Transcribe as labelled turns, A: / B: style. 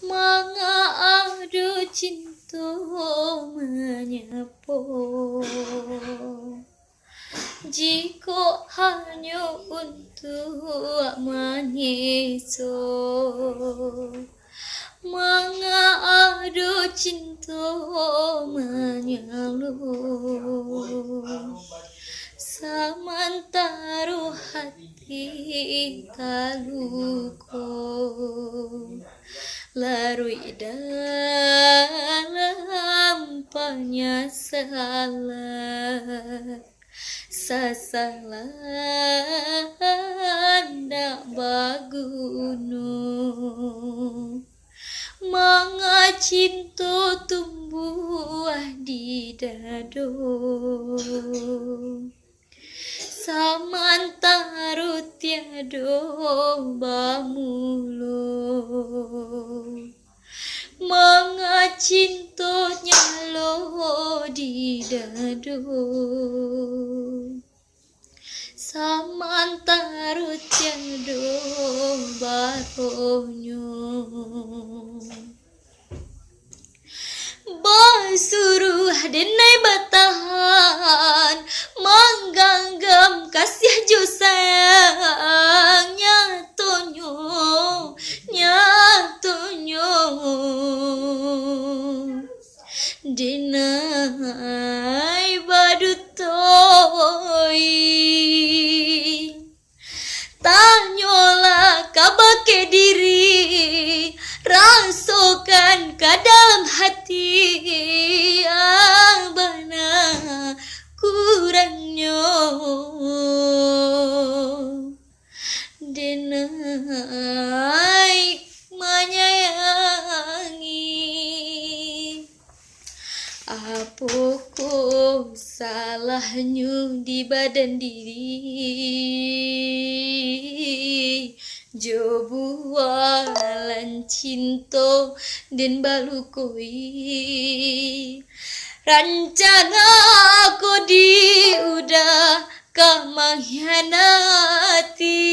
A: Manga adu cinta menyapu, jika hanya untuk menyiso. Manga adu cinta menyalu, sementara hati taluko larui dalam penyesalan. Sasalan dak bagunung, manga cinta tumbuh di dado, samantara tiada bamulu. Manga cinta nyalo di dado, samantara tiada baronyo. Basuruh denai batahan, mengganggam kasih jo sayang. Nyatonyo denai badutoi, tanyolah kabake diri, rasakan ke dalam hati, abana kurangnya denai menyayangi. Apoko salahnya di badan diri, jo bualan cinta dan balukoi. Rancana aku di udah kau mengkhianati,